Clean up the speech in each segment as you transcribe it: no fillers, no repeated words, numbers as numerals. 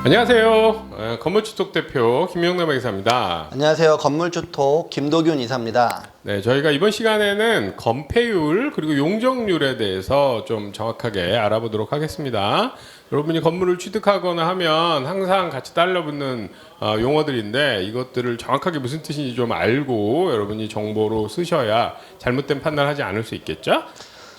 안녕하세요. 건물주톡 대표 김영남 이사입니다. 안녕하세요. 건물주톡 김도균 이사입니다. 네, 저희가 이번 시간에는 건폐율 그리고 용적률에 대해서 좀 정확하게 알아보도록 하겠습니다. 여러분이 건물을 취득하거나 하면 항상 같이 달라붙는 용어들인데 이것들을 정확하게 무슨 뜻인지 좀 알고 여러분이 정보로 쓰셔야 잘못된 판단하지 않을 수 있겠죠?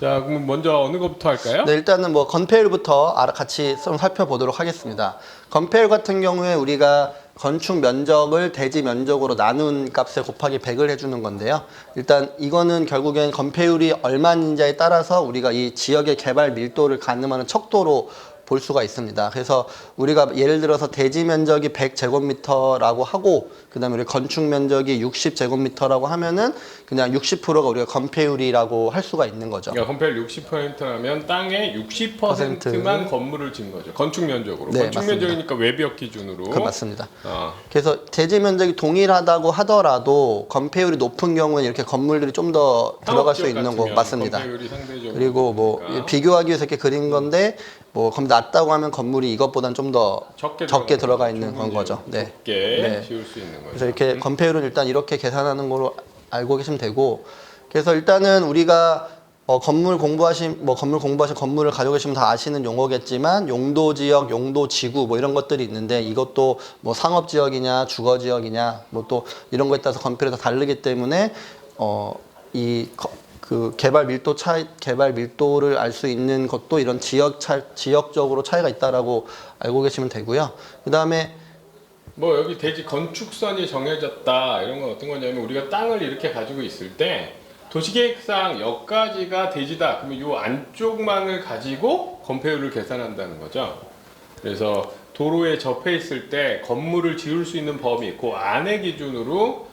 자, 그럼 먼저 어느 것부터 할까요? 네, 일단은 뭐 건폐율부터 같이 좀 살펴보도록 하겠습니다. 건폐율 같은 경우에 우리가 건축 면적을 대지 면적으로 나눈 값에 곱하기 100을 해주는 건데요. 일단 이거는 결국엔 건폐율이 얼마인지에 따라서 우리가 이 지역의 개발 밀도를 가늠하는 척도로 볼 수가 있습니다. 그래서 우리가 예를 들어서 대지 면적이 100제곱미터라고 하고 그다음에 우리 건축 면적이 60제곱미터라고 하면은 그냥 60%가 우리가 건폐율이라고 할 수가 있는 거죠. 그러니까 건폐율 60%라면 땅의 60%만 건물을 지은 거죠. 건축 면적으로. 네, 건축 맞습니다. 면적이니까 외벽 기준으로. 그 맞습니다. 그래서 대지 면적이 동일하다고 하더라도 건폐율이 높은 경우에 이렇게 건물들이 좀 더 들어갈 수 있는 거 맞습니다. 건폐율이 상대적으로 그리고 뭐 높으니까. 비교하기 위해서 이렇게 그린 건데 뭐 낮다고 하면 건물이 이것보다는 좀 더 적게 들어가 있는 건 거죠. 네. 적게 지을 수 있는 거죠. 그래서 이렇게 건폐율은 일단 이렇게 계산하는 걸로 알고 계시면 되고, 그래서 일단은 우리가 건물 공부하신 건물을 가지고 계시면 다 아시는 용어겠지만 용도 지역, 용도 지구 뭐 이런 것들이 있는데 이것도 뭐 상업 지역이냐 주거 지역이냐 뭐 또 이런 거에 따라서 건폐율이 다 다르기 때문에 그 개발 밀도를 알 수 있는 것도 이런 지역적으로 차이가 있다라고 알고 계시면 되고요. 그다음에 뭐 여기 대지 건축선이 정해졌다 이런 건 어떤 거냐면 우리가 땅을 이렇게 가지고 있을 때 도시계획상 여기까지가 대지다 그러면 이 안쪽만을 가지고 건폐율을 계산한다는 거죠. 그래서 도로에 접해 있을 때 건물을 지을 수 있는 범위 그 안의 기준으로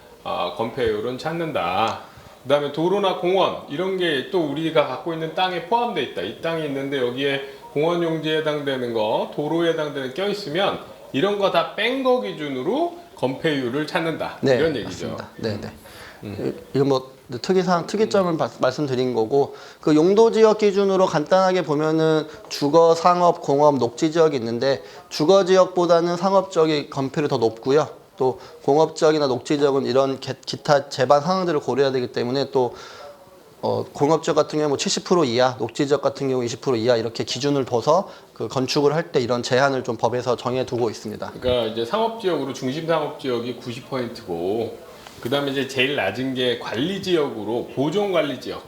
건폐율은 찾는다. 그 다음에 도로나 공원 이런 게 또 우리가 갖고 있는 땅에 포함되어 있다. 이 땅이 있는데 여기에 공원 용지에 해당되는 거 도로에 해당되는 껴 있으면 이런 거 다 뺀 거 기준으로 건폐율을 찾는다. 네, 이런 얘기죠. 맞습니다. 네. 이건 뭐 특이점을 말씀드린 거고, 그 용도 지역 기준으로 간단하게 보면은 주거, 상업, 공업, 녹지 지역이 있는데 주거 지역보다는 상업 지역이 건폐율이 더 높고요. 또 공업 지역이나 녹지 지역은 이런 기타 제반 상황들을 고려해야 되기 때문에 또 공업 지역 같은 경우 70% 이하, 녹지 지역 같은 경우 20% 이하 이렇게 기준을 둬서 그 건축을 할 때 이런 제한을 좀 법에서 정해두고 있습니다. 그러니까 이제 상업 지역으로 중심 상업 지역이 90%고 그다음에 이제 제일 낮은 게 관리 지역으로 보존 관리 지역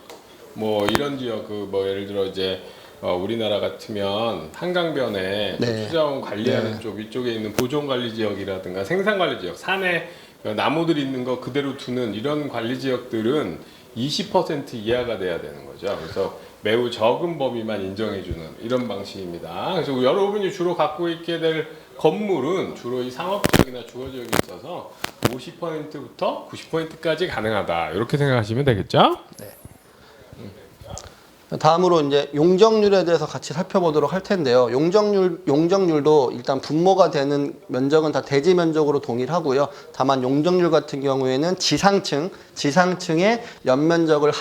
뭐 이런 지역 그 뭐 예를 들어 이제 우리나라 같으면 한강변에 네. 투자원 관리하는 네. 쪽 위쪽에 있는 보존 관리 지역이라든가 생산 관리 지역 산에 나무들 있는 거 그대로 두는 이런 관리 지역들은 20% 이하가 돼야 되는 거죠. 그래서 매우 적은 범위만 인정해주는 이런 방식입니다. 그래서 여러분이 주로 갖고 있게 될 건물은 주로 이 상업지역이나 주거지역이 있어서 50%부터 90%까지 가능하다. 이렇게 생각하시면 되겠죠? 네. 다음으로 이제 용적률에 대해서 같이 살펴보도록 할 텐데요. 용적률도 일단 분모가 되는 면적은 다 대지 면적으로 동일하고요. 다만 용적률 같은 경우에는 지상층의 지상층 연면적으로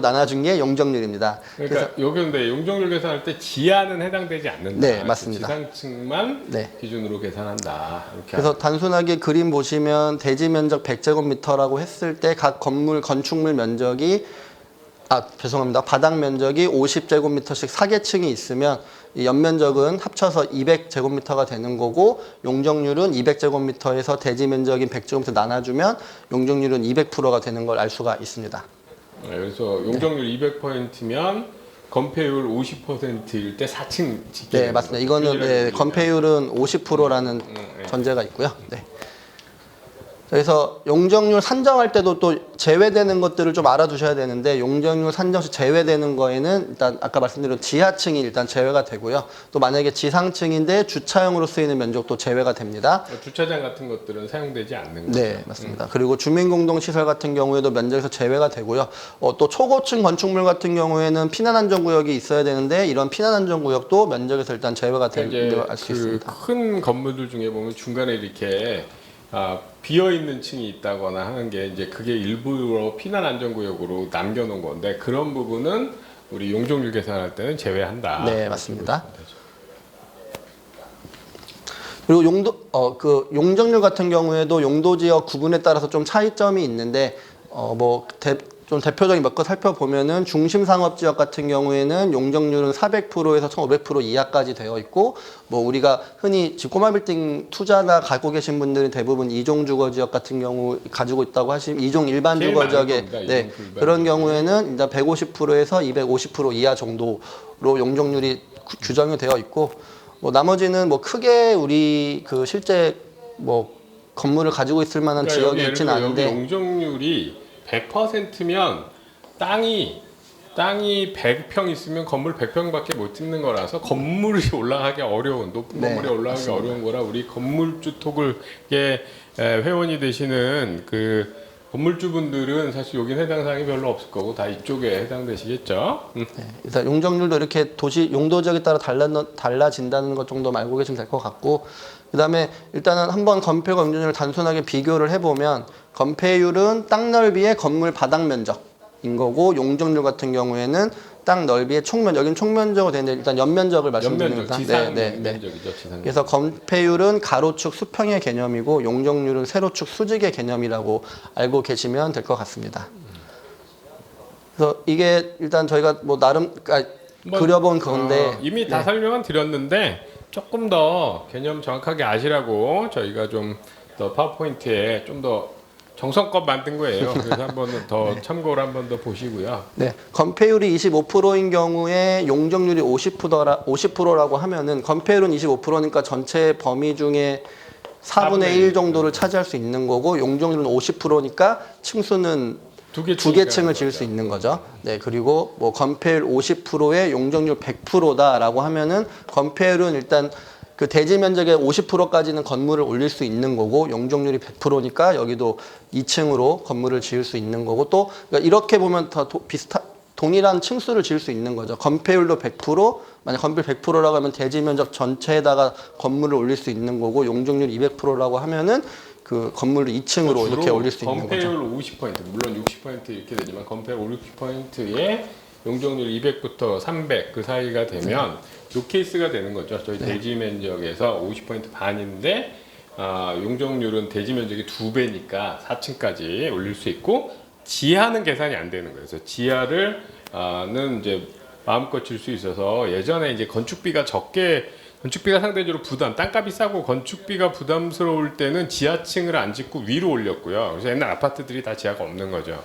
나눠준 게 용적률입니다. 그러니까 여기 근데 용적률 계산할 때 지하는 해당되지 않는다. 네, 맞습니다. 지상층만 네. 기준으로 계산한다. 이렇게 그래서 단순하게 그림 보시면 대지 면적 100제곱미터라고 했을 때 각 건축물 면적이 바닥 면적이 50제곱미터씩 4계층이 있으면 이 연면적은 합쳐서 200제곱미터가 되는 거고 용적률은 200제곱미터에서 대지 면적인 100제곱미터 나눠주면 용적률은 200%가 되는 걸 알 수가 있습니다. 그래서 용적률 200%면 건폐율 50%일 때 4층 짓게 네, 맞습니다. 이거는 건폐율은 50%라는 전제가 있고요. 네. 그래서 용적률 산정할 때도 또 제외되는 것들을 좀 알아두셔야 되는데 용적률 산정 시 제외되는 거에는 일단 아까 말씀드린 지하층이 일단 제외가 되고요. 또 만약에 지상층인데 주차용으로 쓰이는 면적도 제외가 됩니다. 주차장 같은 것들은 사용되지 않는 거죠. 네, 맞습니다. 그리고 주민공동시설 같은 경우에도 면적에서 제외가 되고요. 또 초고층 건축물 같은 경우에는 피난안전구역이 있어야 되는데 이런 피난안전구역도 면적에서 일단 제외가 되는 걸 알 수 있습니다. 큰 건물들 중에 보면 중간에 이렇게 비어 있는 층이 있다거나 하는 게 이제 그게 일부러 피난 안전구역으로 남겨놓은 건데 그런 부분은 우리 용적률 계산할 때는 제외한다. 네, 맞습니다. 그리고 용적률 같은 경우에도 용도 지역 구분에 따라서 좀 차이점이 있는데 좀 대표적인 몇 거 살펴보면은 중심 상업 지역 같은 경우에는 용적률은 400%에서 1,500% 이하까지 되어 있고, 뭐 우리가 흔히 지금 꼬마 빌딩 투자나 갖고 계신 분들은 대부분 2종 주거 지역 같은 경우 가지고 있다고 하시면 2종 일반 제일 주거 많은 지역에 겁니다, 네, 이종 일반 그런 주거. 경우에는 일단 150%에서 250% 이하 정도로 용적률이 규정이 되어 있고, 뭐 나머지는 뭐 크게 우리 그 실제 뭐 건물을 가지고 있을 만한 그러니까 지역이 예를 있진 들어 않은데 여기 용적률이 100%면 땅이 100평 있으면 건물 100평밖에 못 짓는 거라서 건물이 올라가기 어려운, 높은 네, 건물이 올라가기 맞습니다. 어려운 거라 우리 건물주 토굴에 회원이 되시는 그 건물주분들은 사실 여긴 해당 사항이 별로 없을 거고 다 이쪽에 해당되시겠죠. 네, 그래서 용적률도 이렇게 도시 용도 지역에 따라 달라진다는 것 정도 알고 계시면 될 것 같고, 그다음에 일단은 한번 건폐율과 용적률을 단순하게 비교를 해보면 건폐율은 땅 넓이의 건물 바닥 면적인 거고, 용적률 같은 경우에는 땅 넓이의 총면, 여긴 총면적으로 되는데 일단 연면적을 말씀드립니다. 연면적, 지상 연면적이죠. 지상. 그래서 건폐율은 가로축 수평의 개념이고 용적률은 세로축 수직의 개념이라고 알고 계시면 될 것 같습니다. 그래서 이게 일단 저희가 뭐 나름 그려본 건데 이미 다 설명은 드렸는데 조금 더 개념 정확하게 아시라고 저희가 좀 더 파워포인트에 좀 더 정성껏 만든 거예요. 그래서 한번 더 참고를 한번 더 보시고요. 네, 건폐율이 25%인 경우에 용적률이 50%라고 하면은 건폐율은 25%니까 전체 범위 중에 4분의 1 정도를 차지할 수 있는 거고, 용적률은 50%니까 층수는 두 개 층을 지을 수 있는 거죠. 네, 그리고 뭐 건폐율 50%에 용적률 100%다라고 하면은 건폐율은 일단 그 대지 면적의 50%까지는 건물을 올릴 수 있는 거고, 용적률이 100%니까 여기도 2층으로 건물을 지을 수 있는 거고, 또 그러니까 이렇게 보면 다 동일한 층수를 지을 수 있는 거죠. 건폐율도 100%, 만약 건폐율 100%라고 하면 대지 면적 전체에다가 건물을 올릴 수 있는 거고, 용적률 200%라고 하면은 그 건물을 2층으로 이렇게 올릴 수 있는 거죠. 건폐율 50%, 물론 60% 이렇게 되지만 건폐율 50%에 용적률 200부터 300 그 사이가 되면 요 케이스가 되는 거죠. 저희 대지 면적에서 50% 반인데 용적률은 대지 면적이 2배니까 4층까지 올릴 수 있고, 지하는 계산이 안 되는 거예요. 그래서 지하를 는 이제 마음껏 질 수 있어서 예전에 이제 건축비가 상대적으로 땅값이 싸고 건축비가 부담스러울 때는 지하층을 안 짓고 위로 올렸고요. 그래서 옛날 아파트들이 다 지하가 없는 거죠.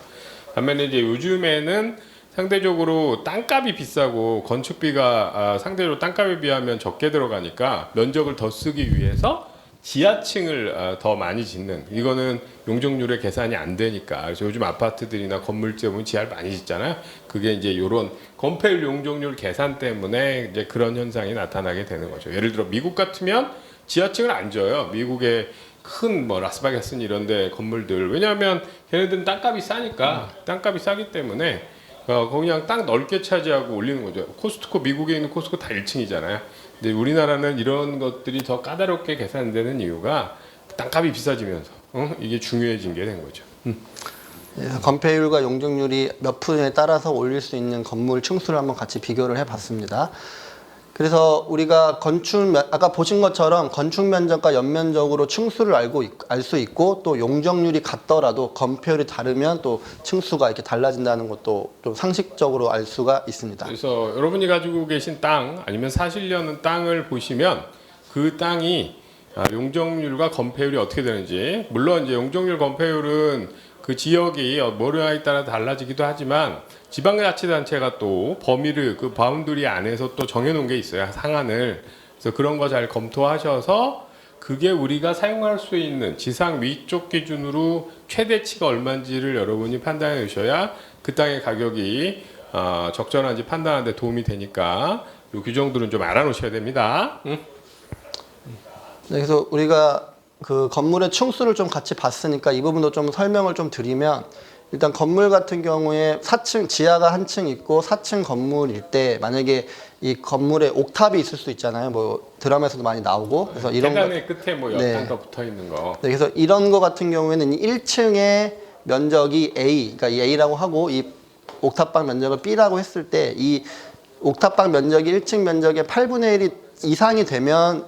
반면에 이제 요즘에는 상대적으로 땅값이 비싸고 건축비가 상대적으로 땅값에 비하면 적게 들어가니까 면적을 더 쓰기 위해서 지하층을 더 많이 짓는, 이거는 용적률의 계산이 안 되니까. 그래서 요즘 아파트들이나 건물지 보면 지하를 많이 짓잖아요. 그게 이제 이런 건폐율 용적률 계산 때문에 이제 그런 현상이 나타나게 되는 거죠. 예를 들어 미국 같으면 지하층을 안 져요. 미국의 큰 뭐 라스베가스 이런데 건물들, 왜냐하면 걔네들은 땅값이 싸니까, 땅값이 싸기 때문에 그냥 땅 넓게 차지하고 올리는 거죠. 코스트코, 미국에 있는 코스트코 다 1층이잖아요. 근데 우리나라는 이런 것들이 더 까다롭게 계산되는 이유가 땅값이 비싸지면서 이게 중요해진 게 된 거죠. 그래서 건폐율과 용적률이 몇 푼에 따라서 올릴 수 있는 건물 층수를 한번 같이 비교를 해봤습니다. 그래서 우리가 아까 보신 것처럼 건축 면적과 연면적으로 층수를 알 수 있고, 또 용적률이 같더라도 건폐율이 다르면 또 층수가 이렇게 달라진다는 것도 좀 상식적으로 알 수가 있습니다. 그래서 여러분이 가지고 계신 땅 아니면 사시려는 땅을 보시면 그 땅이 용적률과 건폐율이 어떻게 되는지, 물론 이제 용적률 건폐율은 그 지역이 뭐냐에 따라 달라지기도 하지만 지방자치단체가 또 범위를 그 바운드리 안에서 또 정해놓은 게 있어요, 상한을. 그래서 그런 거 잘 검토하셔서 그게 우리가 사용할 수 있는 지상 위쪽 기준으로 최대치가 얼마인지를 여러분이 판단해 주셔야 그 땅의 가격이 적절한지 판단하는 데 도움이 되니까 이 규정들은 좀 알아놓으셔야 됩니다. 네, 그래서 우리가 그 건물의 층수를 좀 같이 봤으니까 이 부분도 좀 설명을 좀 드리면, 일단 건물 같은 경우에 4층, 지하가 한 층 있고 4층 건물일 때 만약에 이 건물에 옥탑이 있을 수 있잖아요. 뭐 드라마에서도 많이 나오고. 그래서 이런 계단의 끝에 뭐 옆단가 붙어 있는 거. 네, 그래서 이런 거 같은 경우에는 1층의 면적이 A, 그러니까 이 A라고 하고 이 옥탑방 면적을 B라고 했을 때 이 옥탑방 면적이 1층 면적의 8분의 1이 이상이 되면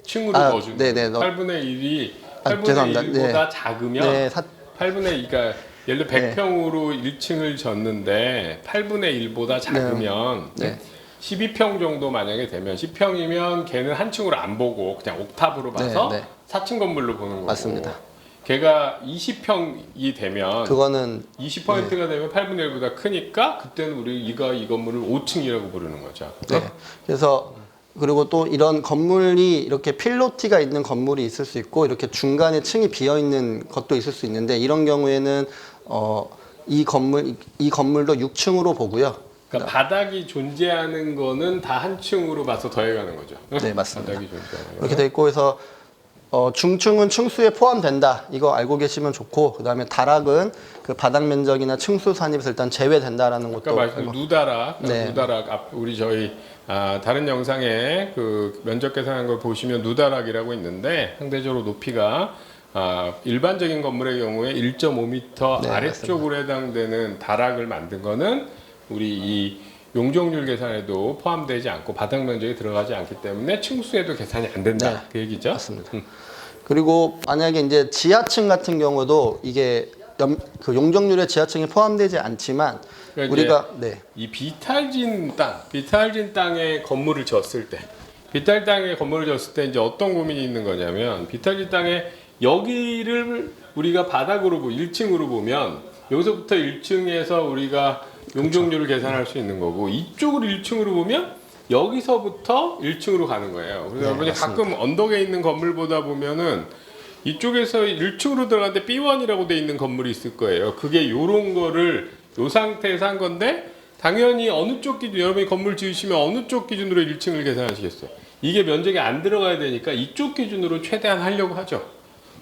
6층으로 아, 넣어주는 네네, 거예요. 8분의 1이 아, 8분의 죄송합니다. 1보다 작으면 네, 8분의 2가 예를 들어 네. 100평으로 1층을 졌는데 8분의 1보다 작으면 네. 12평 정도 만약에 되면 10평이면 걔는 한 층으로 안 보고 그냥 옥탑으로 봐서 네. 4층 건물로 보는 거고 맞습니다. 걔가 20평이 되면 그거는 20%가 되면 8분의 1보다 크니까 그때는 우리 이 건물을 5층이라고 부르는 거죠. 네. 그래서 그리고 또 이런 건물이 이렇게 필로티가 있는 건물이 있을 수 있고 이렇게 중간에 층이 비어 있는 것도 있을 수 있는데 이런 경우에는 이 건물도 6층으로 보고요. 그러니까 바닥이 존재하는 거는 다 한 층으로 봐서 더해가는 거죠. 네, 맞습니다. 바닥이 존재하는 이렇게 돼 있고 그래서 중층은 층수에 포함된다. 이거 알고 계시면 좋고 그다음에 다락은 그 바닥 면적이나 층수 산입에서 일단 제외된다라는 것도 아까 말씀 누다락, 네. 누다락 우리 저희 다른 영상에 그 면적 계산한 걸 보시면 누다락이라고 있는데 상대적으로 높이가 일반적인 건물의 경우에 1.5m 네, 아래쪽으로 해당되는 다락을 만든 거는 우리 이 용적률 계산에도 포함되지 않고 바닥 면적이 들어가지 않기 때문에 층수에도 계산이 안 된다. 네, 그 얘기죠. 맞습니다. 그리고 만약에 이제 지하층 같은 경우도 이게 그 용적률에 지하층이 포함되지 않지만 그러니까 우리가 네. 이 비탈진 땅에 건물을 지었을 때, 비탈 땅에 건물을 지었을 때 이제 어떤 고민이 있는 거냐면 비탈진 땅에 여기를 우리가 바닥으로 1층으로 보면 여기서부터 1층에서 우리가 용적률을 계산할 수 있는 거고 이쪽으로 1층으로 보면 여기서부터 1층으로 가는 거예요. 그래서 네, 여러분이 맞습니다. 가끔 언덕에 있는 건물 보다 보면은 이쪽에서 1층으로 들어가는데 B1이라고 돼 있는 건물이 있을 거예요. 그게 요런 거를 요 상태에서 한 건데 당연히 어느 쪽 기준 여러분이 건물 지으시면 어느 쪽 기준으로 1층을 계산하시겠어요. 이게 면적이 안 들어가야 되니까 이쪽 기준으로 최대한 하려고 하죠.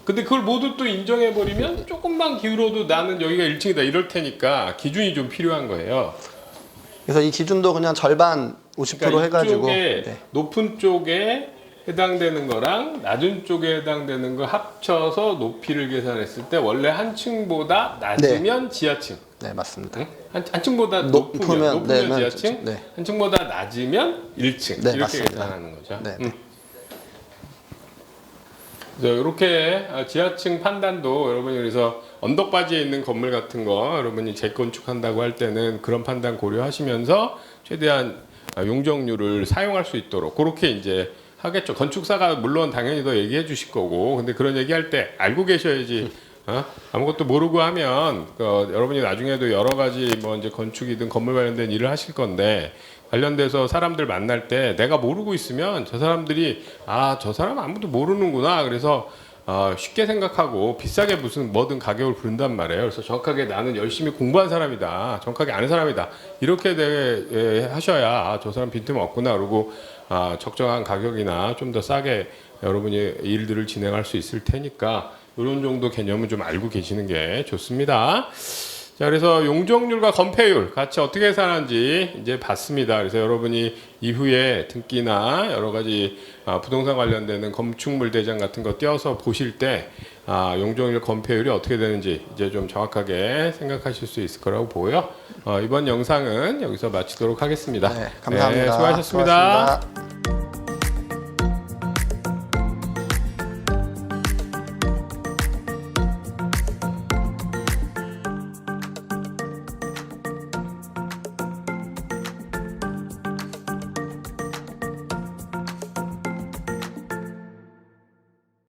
근데 그걸 모두 또 인정해버리면 조금만 기울어도 나는 여기가 1층이다 이럴 테니까 기준이 좀 필요한 거예요. 그래서 이 기준도 그냥 절반 50% 그러니까 해가지고 이쪽에 네. 높은 쪽에 해당되는 거랑 낮은 쪽에 해당되는 거 합쳐서 높이를 계산했을 때 원래 한 층보다 낮으면 지하층. 네, 맞습니다. 응? 한 층보다 높으면 네, 지하층, 네. 한 층보다 낮으면 1층 네, 이렇게 맞습니다. 계산하는 거죠. 네. 이렇게 지하층 판단도 여러분이 그래서 언덕바지에 있는 건물 같은 거 여러분이 재건축한다고 할 때는 그런 판단 고려하시면서 최대한 용적률을 사용할 수 있도록 그렇게 이제 하겠죠. 건축사가 물론 당연히 더 얘기해 주실 거고 근데 그런 얘기할 때 알고 계셔야지 아무것도 모르고 하면 여러분이 나중에도 여러 가지 뭐 이제 건축이든 건물 관련된 일을 하실 건데 관련돼서 사람들 만날 때 내가 모르고 있으면 저 사람들이 저 사람 아무도 모르는구나 그래서 쉽게 생각하고 비싸게 무슨 뭐든 가격을 부른단 말이에요. 그래서 정확하게 나는 열심히 공부한 사람이다, 정확하게 아는 사람이다 이렇게 하셔야 저 사람 빈틈 없구나 그러고 적정한 가격이나 좀 더 싸게 여러분이 일들을 진행할 수 있을 테니까 이런 정도 개념은 좀 알고 계시는 게 좋습니다. 자, 그래서 용적률과 건폐율 같이 어떻게 계산하는지 이제 봤습니다. 그래서 여러분이 이후에 등기나 여러 가지 부동산 관련되는 건축물 대장 같은 거 띄어서 보실 때 용적률 건폐율이 어떻게 되는지 이제 좀 정확하게 생각하실 수 있을 거라고 보고요. 이번 영상은 여기서 마치도록 하겠습니다. 네, 감사합니다. 네, 수고하셨습니다. 수고하셨습니다.